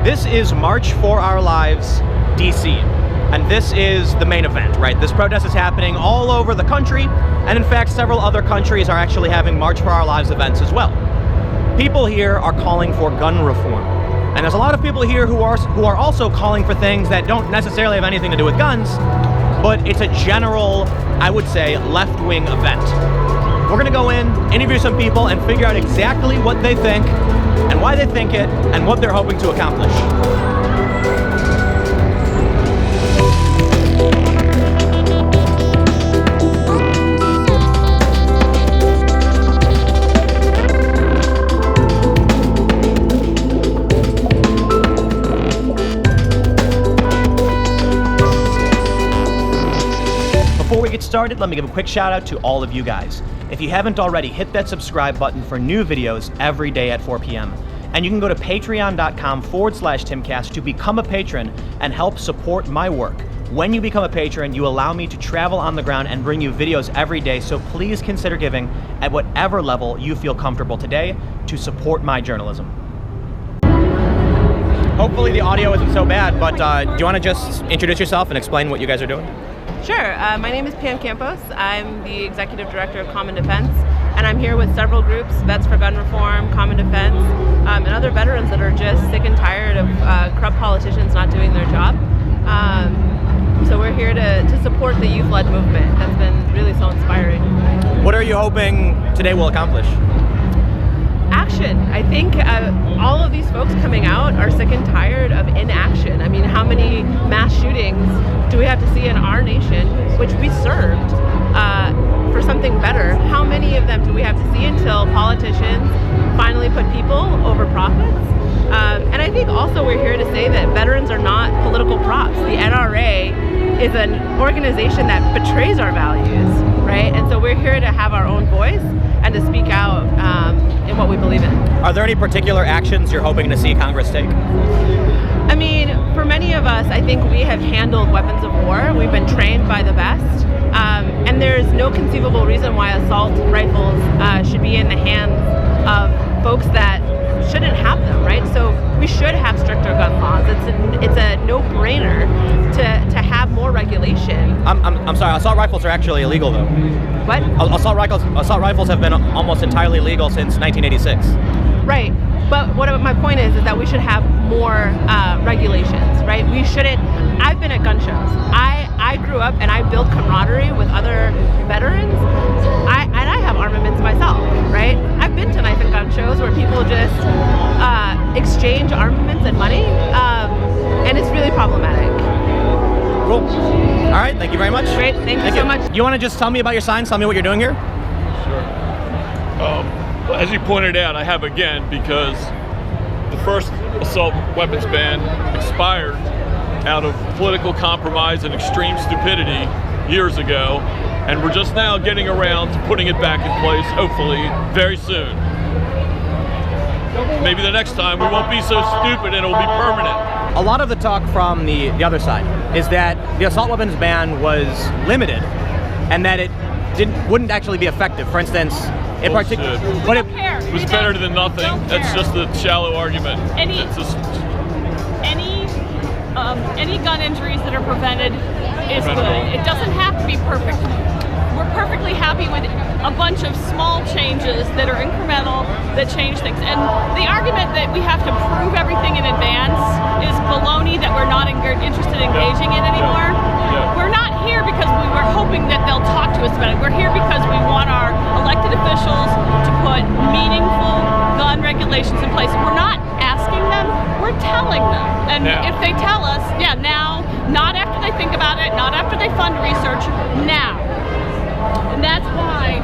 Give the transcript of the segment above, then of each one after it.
This is March for Our Lives, DC. And this is the main event, right? This protest is happening all over the country, and in fact, several other countries are actually having March for Our Lives events as well. People here are calling for gun reform. And there's a lot of people here who are also calling for things that don't necessarily have anything to do with guns, but it's a general, I would say, left-wing event. We're gonna go in, interview some people, and figure out exactly what they think, and why they think it, and what they're hoping to accomplish. Before we get started, let me give a quick shout out to all of you guys. If you haven't already, hit that subscribe button for new videos every day at 4 p.m. And you can go to patreon.com/timcast to become a patron and help support my work. When you become a patron, you allow me to travel on the ground and bring you videos every day, so please consider giving at whatever level you feel comfortable today to support my journalism. Hopefully the audio isn't so bad, but do you want to just introduce yourself and explain what you guys are doing? Sure. My name is Campos. I'm the Executive Director of Common Defense, and I'm here with several groups, Vets for Gun Reform, Common Defense, and other veterans that are just sick and tired of corrupt politicians not doing their job. So we're here to support the youth-led movement. That's been really so inspiring. What are you hoping today will accomplish? Action. I think all of these folks coming out are sick and tired of inaction. I mean, how many mass shootings do we have to see in our nation, which we served for something better? How many of them do we have to see until politicians finally put people over profits? And I think also we're here to say that veterans are not political props. The NRA is an organization that betrays our values, right? And so we're here to have our own voice and to speak out in what we believe in. Are there any particular actions you're hoping to see Congress take? I mean, for many of us, I think we have handled weapons of war. We've been trained by the best. And there's no conceivable reason why assault rifles should be in the hands of folks that shouldn't have them, right? So we should have stricter gun laws. It's a no-brainer to have more regulation. I'm sorry, assault rifles are actually illegal though. What? Assault rifles have been almost entirely legal since 1986. Right, but my point is that we should have more regulations, right? We shouldn't. I've been at gun shows. I grew up and I built camaraderie with other veterans. And I have armaments myself, right? I've been to knife and gun shows where people just exchange armaments and money, and it's really problematic. Cool. All right, thank you very much. Great, thank you so much. You want to just tell me about your signs? Tell me what you're doing here? Sure. As you pointed out, I have again because the first assault weapons ban expired out of political compromise and extreme stupidity years ago, and we're just now getting around to putting it back in place, hopefully, very soon. Maybe the next time we won't be so stupid and it will be permanent. A lot of the talk from the other side is that the assault weapons ban was limited and that it wouldn't actually be effective. For instance, in particular, but it was better than nothing. That's just a shallow argument. Any gun injuries that are prevented is good. It doesn't have to be perfect. We're perfectly happy with a bunch of small changes that are incremental, that change things. And the argument that we have to prove everything in advance is baloney that we're not interested in engaging in anymore. We're not here because we were hoping that they'll talk to us about it. We're here because we want our elected officials to put meaningful gun regulations in place. We're not asking them, we're telling them. And if they tell us, now, not after they think about it, not after they fund research, now. And that's why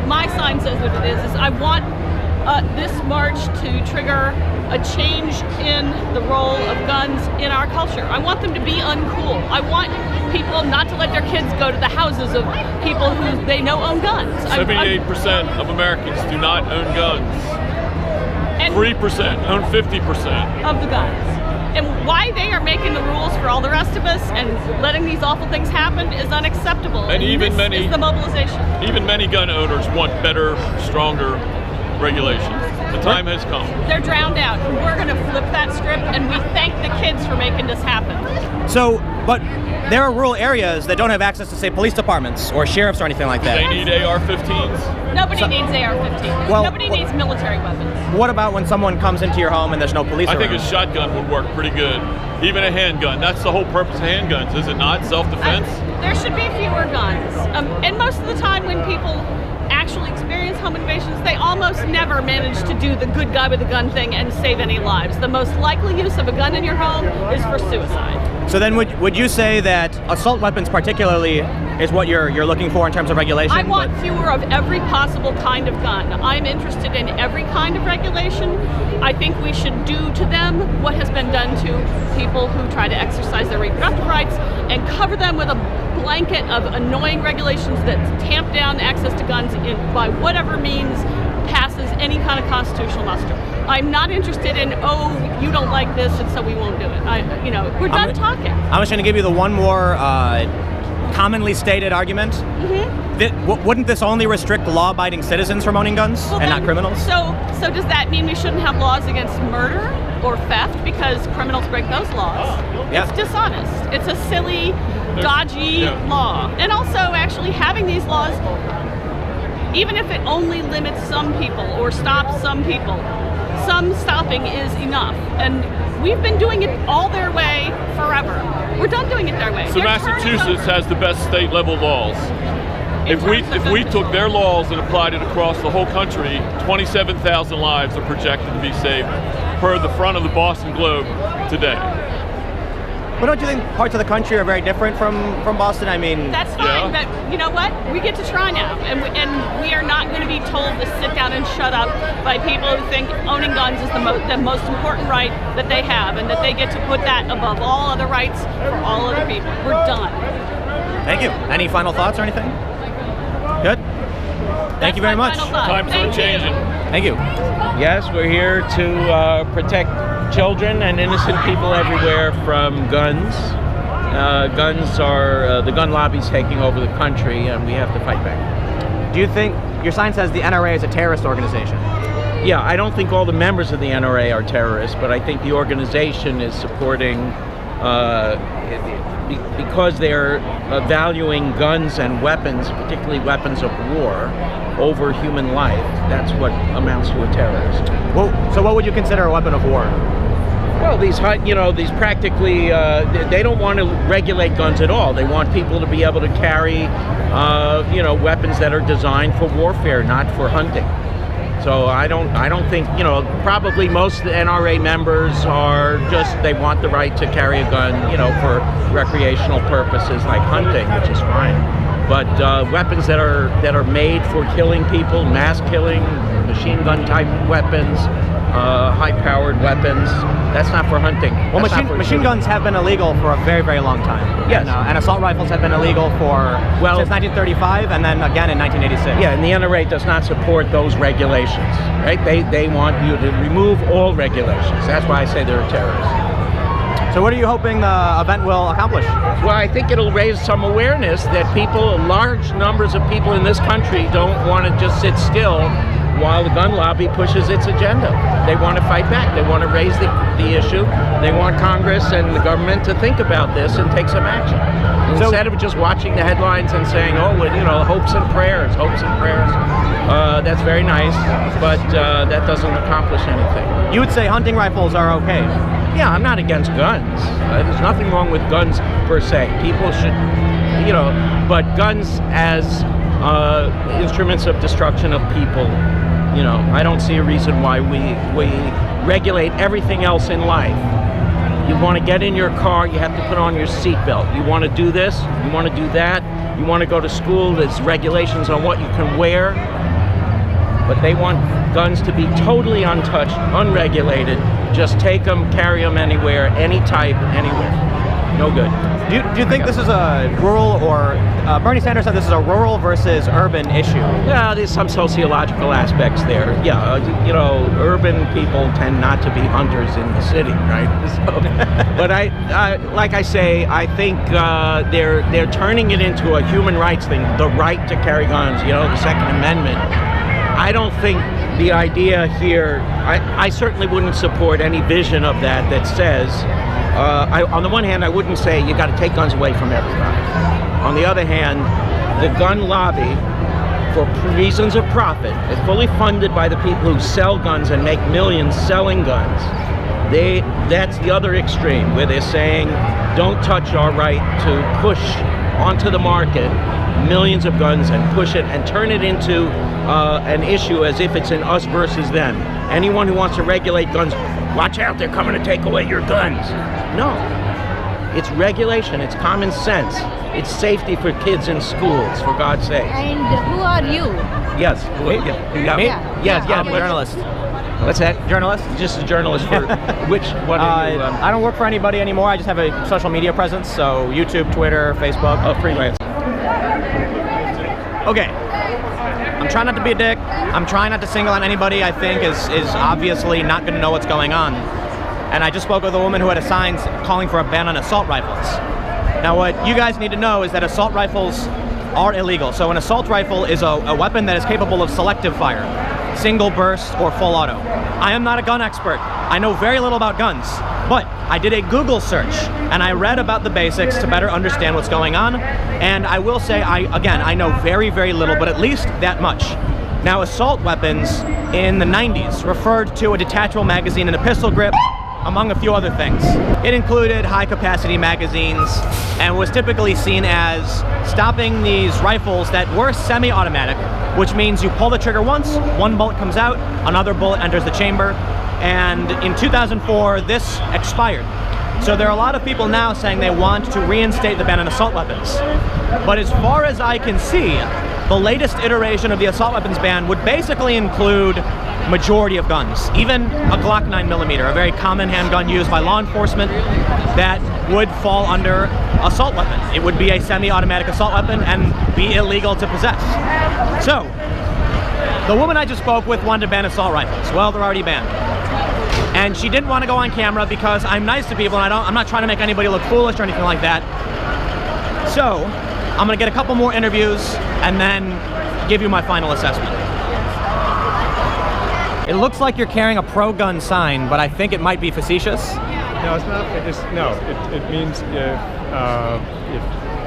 my sign says what it is I want this march to trigger a change in the role of guns in our culture. I want them to be uncool. I want people not to let their kids go to the houses of people who they know own guns. 78% of Americans do not own guns. And 3% own 50% of the guns. And why they are making the rules for all the rest of us and letting these awful things happen is unacceptable. And even this is the mobilization. Even many gun owners want better, stronger regulations. The time has come. They're drowned out. We're going to flip that script, and we thank kids for making this happen. So, but there are rural areas that don't have access to, say, police departments or sheriffs or anything like They that. need AR-15s. Nobody needs AR-15s. Well, Nobody needs military weapons. What about when someone comes into your home and there's no police I around? think a shotgun would work pretty good. Even a handgun. That's the whole purpose of handguns, is it not? Self-defense? There should be fewer guns. And most of the time when people actually experience home invasions, they almost never manage to do the good guy with a gun thing and save any lives. The most likely use of a gun in your home is for suicide. So then would you say that assault weapons particularly is what you're looking for in terms of regulation? I want fewer of every possible kind of gun. I'm interested in every kind of regulation. I think we should do to them what has been done to people who try to exercise their reproductive rights and cover them with a blanket of annoying regulations that tamp down access to guns by whatever means passes any kind of constitutional muster. I'm not interested in, oh, you don't like this and so we won't do it. We're done talking. I'm just going to give you the one more commonly stated argument. Wouldn't this only restrict law-abiding citizens from owning guns and not criminals? So does that mean we shouldn't have laws against murder or theft because criminals break those laws? Yeah. It's dishonest. It's a silly, dodgy law. And also, actually having these laws, even if it only limits some people or stops some people, some stopping is enough. And we've been doing it all their way forever. We're done doing it their way. So Massachusetts has the best state level laws. If we took their laws and applied it across the whole country, 27,000 lives are projected to be saved per the front of the Boston Globe today. But don't you think parts of the country are very different from Boston? I mean, that's fine, but you know what? We get to try now, and we are not going to be told to sit down and shut up by people who think owning guns is the most important right that they have, and that they get to put that above all other rights for all other people. We're done. Thank you. Any final thoughts or anything? Good. Thank you very much. Times are changing. Thank you. Yes, we're here to protect children and innocent people everywhere from guns. Guns are the gun lobby's taking over the country, and we have to fight back. Do you think your sign says the NRA is a terrorist organization? Yeah, I don't think all the members of the NRA are terrorists, but I think the organization is supporting because they're valuing guns and weapons, particularly weapons of war, over human life. That's what amounts to a terrorist. Well, so what would you consider a weapon of war? Well, these practically, they don't want to regulate guns at all. They want people to be able to carry, weapons that are designed for warfare, not for hunting. So I don't think, probably most of the NRA members are they want the right to carry a gun, for recreational purposes like hunting, which is fine. But weapons that are made for killing people, mass killing, machine gun type weapons, high-powered weapons, that's not for hunting. Well, machine guns have been illegal for a very, very long time. Yes. And assault rifles have been illegal since 1935 and then again in 1986. Yeah, and the NRA does not support those regulations, right? They want you to remove all regulations. That's why I say they're a terrorist. So what are you hoping the event will accomplish? Well, I think it'll raise some awareness that large numbers of people in this country don't want to just sit still while the gun lobby pushes its agenda. They want to fight back. They want to raise the issue. They want Congress and the government to think about this and take some action. Instead of just watching the headlines and saying, hopes and prayers. That's very nice, but that doesn't accomplish anything. You would say hunting rifles are okay? Yeah, I'm not against guns. There's nothing wrong with guns per se. People should, but guns as instruments of destruction of people, I don't see a reason why we regulate everything else in life. You want to get in your car, you have to put on your seatbelt. You want to do this, you want to do that. You want to go to school, there's regulations on what you can wear. But they want guns to be totally untouched, unregulated. Just take them, carry them anywhere, any type, anywhere. No good. Do you think this is a rural or Bernie Sanders said this is a rural versus urban issue? Yeah, there's some sociological aspects there. Yeah, urban people tend not to be hunters in the city, right? So, but like I say, I think they're turning it into a human rights thing. The right to carry guns, the Second Amendment. I don't think the idea here, I certainly wouldn't support any vision of that says, on the one hand, I wouldn't say you got to take guns away from everybody. On the other hand, the gun lobby, for reasons of profit, is fully funded by the people who sell guns and make millions selling guns. That's the other extreme, where they're saying, don't touch our right to push onto the market millions of guns and push it and turn it into an issue as if it's an us versus them. Anyone who wants to regulate guns, watch out, they're coming to take away your guns. No, it's regulation, it's common sense. It's safety for kids in schools, for God's sake. And who are you? Yes. Me? Yes, I'm a journalist. What's that? Journalist? Just a journalist for which one are you? I don't work for anybody anymore. I just have a social media presence, so YouTube, Twitter, Facebook. Oh, freelance. Okay. I'm trying not to be a dick. I'm trying not to single out anybody I think is obviously not going to know what's going on. And I just spoke with a woman who had a sign calling for a ban on assault rifles. Now what you guys need to know is that assault rifles are illegal. So an assault rifle is a weapon that is capable of selective fire, single burst or full auto. I am not a gun expert. I know very little about guns, but I did a Google search and I read about the basics to better understand what's going on. And I will say, I know very, very little, but at least that much. Now, assault weapons in the 90s referred to a detachable magazine and a pistol grip, among a few other things. It included high-capacity magazines and was typically seen as stopping these rifles that were semi-automatic, which means you pull the trigger once, one bullet comes out, another bullet enters the chamber, and in 2004, this expired. So there are a lot of people now saying they want to reinstate the ban on assault weapons. But as far as I can see, the latest iteration of the assault weapons ban would basically include majority of guns, even a Glock 9mm, a very common handgun used by law enforcement, that would fall under assault weapon. It would be a semi-automatic assault weapon and be illegal to possess. So, the woman I just spoke with wanted to ban assault rifles. Well, they're already banned. And she didn't want to go on camera because I'm nice to people and I'm not trying to make anybody look foolish or anything like that. So, I'm gonna get a couple more interviews and then give you my final assessment. It looks like you're carrying a pro-gun sign, but I think it might be facetious. No, it's not. It means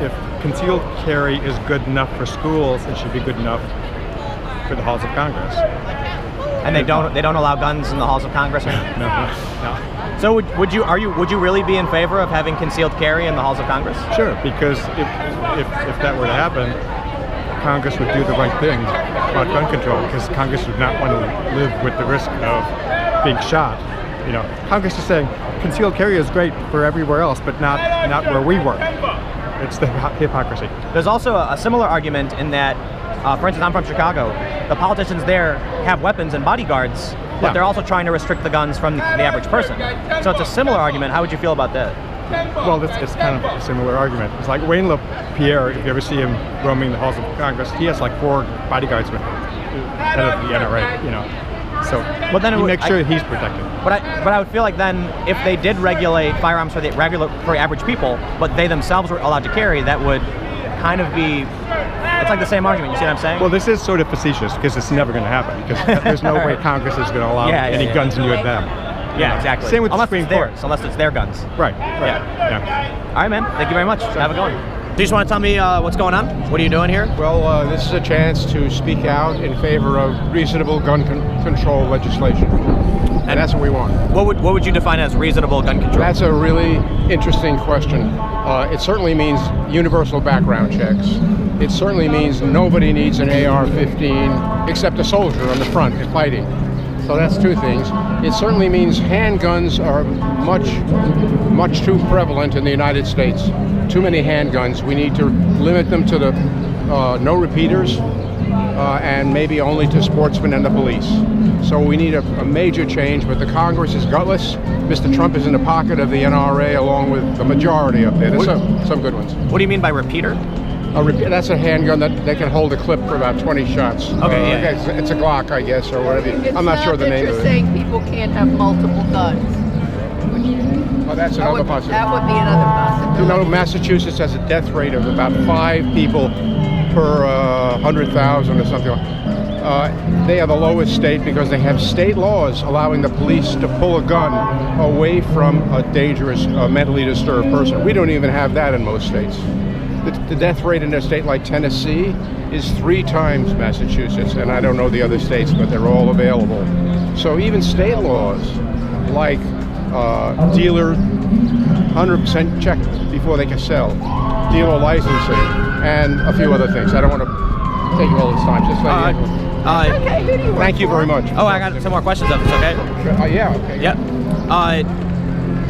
if concealed carry is good enough for schools, it should be good enough for the halls of Congress. And they don't allow guns in the halls of Congress, right? No. So would you really be in favor of having concealed carry in the halls of Congress? Sure, because if that were to happen, Congress would do the right thing about gun control, because Congress would not want to live with the risk of being shot. You know, Congress is saying concealed carry is great for everywhere else, but not where we work. It's the hypocrisy. There's also a similar argument in that, for instance, I'm from Chicago. The politicians there have weapons and bodyguards, but they're also trying to restrict the guns from the average person. So it's a similar argument. How would you feel about that? Well, it's kind of a similar argument. It's like Wayne LaPierre, if you ever see him roaming the halls of Congress, he has like 4 bodyguards with him, head of the NRA, you know. So well, then he makes sure he's protected. But I would feel like then, if they did regulate firearms for average people, but they themselves were allowed to carry, that would kind of be, it's like the same argument, you see what I'm saying? Well, this is sort of facetious, because it's never going to happen, because there's no way Congress is going to allow any guns near them. Yeah, exactly. Same with the Supreme Court. Unless it's their guns. Right. Yeah. All right, man. Thank you very much. Have a good one. Do you just want to tell me what's going on? What are you doing here? Well, this is a chance to speak out in favor of reasonable gun control legislation. And that's what we want. What would you define as reasonable gun control? That's a really interesting question. It certainly means universal background checks. It certainly means nobody needs an AR-15 except a soldier on the front fighting. So that's 2 things. It certainly means handguns are much too prevalent in the United States. Too many handguns. We need to limit them to the no repeaters and maybe only to sportsmen and the police. So we need a major change, but the Congress is gutless. Mr. Trump is in the pocket of the NRA along with the majority up there. There's some good ones. What do you mean by repeater? That's a handgun that can hold a clip for about 20 shots. Okay, it's a Glock, I guess, or whatever. I'm not sure the name of it. You're saying people can't have multiple guns. Oh, that's another possibility. That would be another possibility. You know, Massachusetts has a death rate of about 5 people per 100,000 or something. They are the lowest state because they have state laws allowing the police to pull a gun away from a dangerous, mentally disturbed person. We don't even have that in most states. The death rate in a state like Tennessee is 3 times Massachusetts, and I don't know the other states, but they're all available. So even state laws like dealer 100% check before they can sell, dealer licensing, and a few other things. I don't want to take all this time. Just let you. Okay, who do you work Thank you for? very much. Oh, I got some more questions if it's okay. Yeah. Okay. Yep.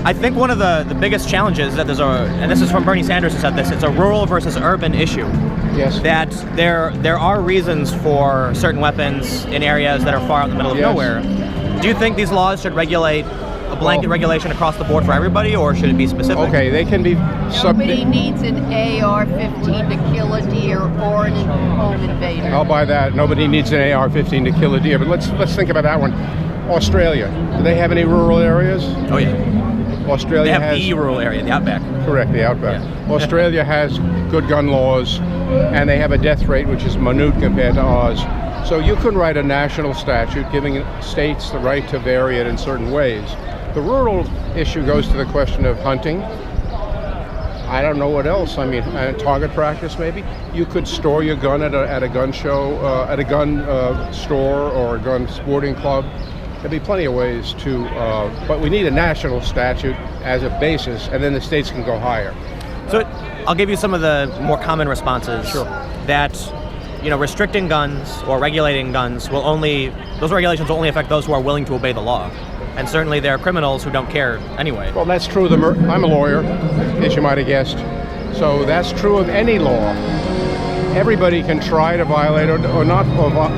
I think one of the biggest challenges that there's and this is from Bernie Sanders who said this, it's a rural versus urban issue. Yes. That there are reasons for certain weapons in areas that are far out in the middle of Yes. nowhere. Do you think these laws should regulate a blanket regulation across the board for everybody, or should it be specific? Okay, they can be Nobody needs an AR-15 to kill a deer or an home invader. I'll buy that. Nobody needs an AR-15 to kill a deer. But let's think about that one. Australia. Do they have any rural areas? Oh yeah. Australia They have has the rural area, the outback. correct the outback. Yeah. Australia has good gun laws, and they have a death rate which is minute compared to ours. So you could write a national statute giving states the right to vary it in certain ways. The rural issue goes to the question of hunting. I don't know what else. I mean, target practice maybe. You could store your gun at a gun show, at a gun store or a gun sporting club. There'd be plenty of ways to, but we need a national statute as a basis, and then the states can go higher. So I'll give you some of the more common responses. Sure. That, restricting guns or regulating guns those regulations will only affect those who are willing to obey the law. And certainly there are criminals who don't care anyway. Well, that's true. I'm a lawyer, as you might have guessed. So that's true of any law. Everybody can try to violate it or not,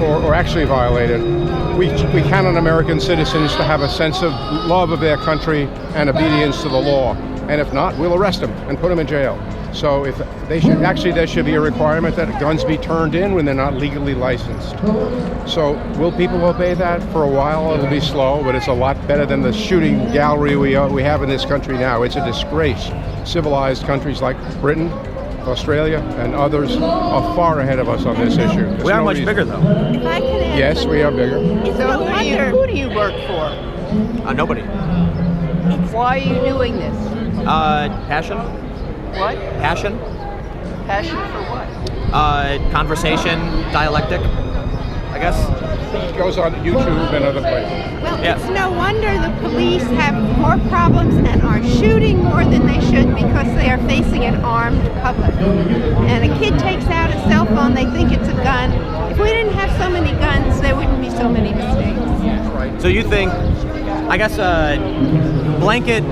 or actually violate it. We count on American citizens to have a sense of love of their country and obedience to the law. And if not, we'll arrest them and put them in jail. So there should be a requirement that guns be turned in when they're not legally licensed. So will people obey that? For a while it'll be slow, but it's a lot better than the shooting gallery we have in this country now. It's a disgrace. Civilized countries like Britain, Australia, and others are far ahead of us on this issue. There's We are no much reason. bigger though. If I can add Yes, we are bigger. So who do you work for? Nobody. Why are you doing this? Passion? What? Passion? Passion for what? Conversation, dialectic, I guess. It goes on YouTube and other places. Well, Yeah. it's no wonder the police have more problems and are shooting more than they should because they are facing an armed public. And a kid takes out a cell phone, they think it's a gun. If we didn't have so many guns, there wouldn't be so many mistakes. So you think, I guess, blanket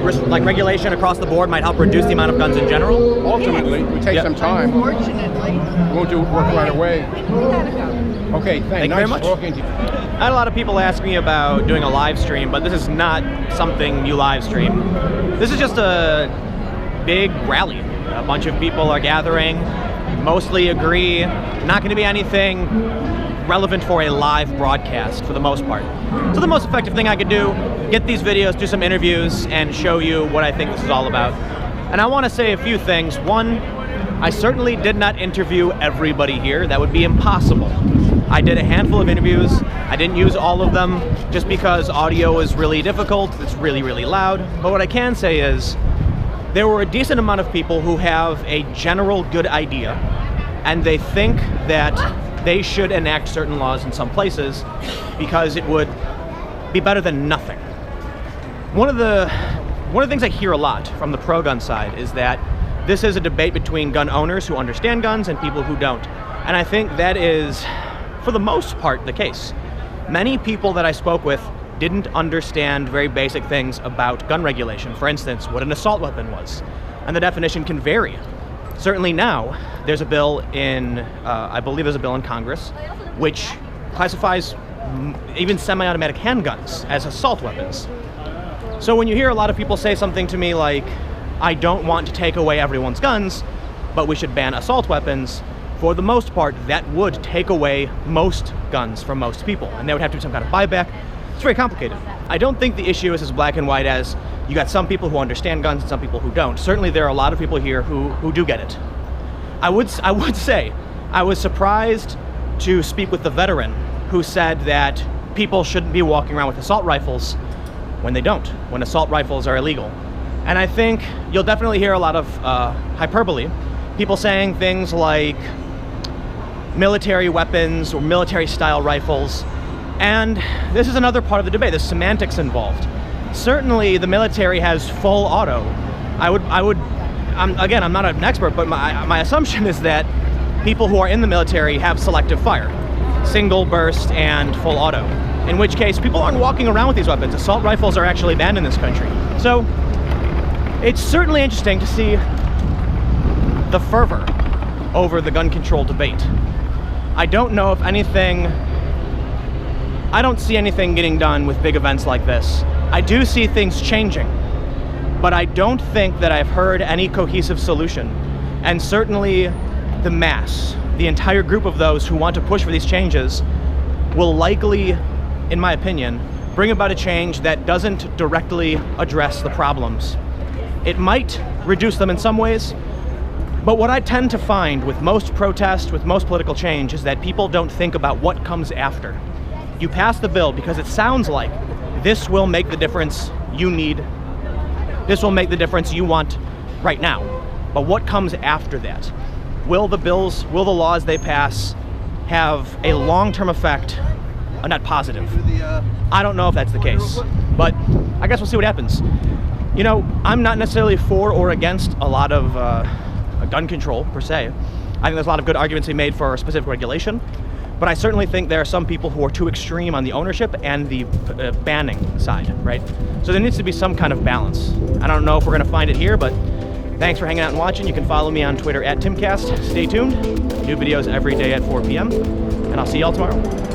regulation across the board might help reduce the amount of guns in general? Ultimately, it would take Yep. some time. Unfortunately. Won't do work right away. We had a go. Okay, Thank you nice very much. talking to you. I had a lot of people ask me about doing a live stream, but this is not something you live stream. This is just a big rally. A bunch of people are gathering, mostly agree, not going to be anything relevant for a live broadcast for the most part. So the most effective thing I could do, get these videos, do some interviews, and show you what I think this is all about. And I want to say a few things. One, I certainly did not interview everybody here. That would be impossible. I did a handful of interviews. I didn't use all of them just because audio is really difficult. It's really, really loud. But what I can say is there were a decent amount of people who have a general good idea, and they think that they should enact certain laws in some places because it would be better than nothing. One of the things I hear a lot from the pro-gun side is that this is a debate between gun owners who understand guns and people who don't. And I think that is, for the most part, the case. Many people that I spoke with didn't understand very basic things about gun regulation. For instance, what an assault weapon was. And the definition can vary. Certainly now, there's a bill in, I believe there's a bill in Congress, which classifies even semi-automatic handguns as assault weapons. So when you hear a lot of people say something to me like, I don't want to take away everyone's guns, but we should ban assault weapons, for the most part, that would take away most guns from most people, and there would have to be some kind of buyback. It's very complicated. I don't think the issue is as black and white as you got some people who understand guns and some people who don't. Certainly there are a lot of people here who do get it. I would say, I was surprised to speak with the veteran who said that people shouldn't be walking around with assault rifles when they don't, when assault rifles are illegal. And I think you'll definitely hear a lot of hyperbole, people saying things like military weapons or military-style rifles. And this is another part of the debate, there's semantics involved. Certainly the military has full auto. Again, I'm not an expert, but my assumption is that people who are in the military have selective fire, single burst and full auto. In which case, people aren't walking around with these weapons. Assault rifles are actually banned in this country. So it's certainly interesting to see the fervor over the gun control debate. I don't know if anything, I don't see anything getting done with big events like this. I do see things changing, but I don't think that I've heard any cohesive solution. And certainly the mass, the entire group of those who want to push for these changes will likely, in my opinion, bring about a change that doesn't directly address the problems. It might reduce them in some ways, but what I tend to find with most protest, with most political change, is that people don't think about what comes after. You pass the bill because it sounds like this will make the difference you need. This will make the difference you want right now. But what comes after that? Will the laws they pass have a long-term effect, a net positive? I don't know if that's the case, but I guess we'll see what happens. You know, I'm not necessarily for or against a lot of gun control, per se. I think there's a lot of good arguments to be made for specific regulation, but I certainly think there are some people who are too extreme on the ownership and the banning side, right? So there needs to be some kind of balance. I don't know if we're gonna find it here, but thanks for hanging out and watching. You can follow me on Twitter @TimCast. Stay tuned. New videos every day at 4 p.m. And I'll see y'all tomorrow.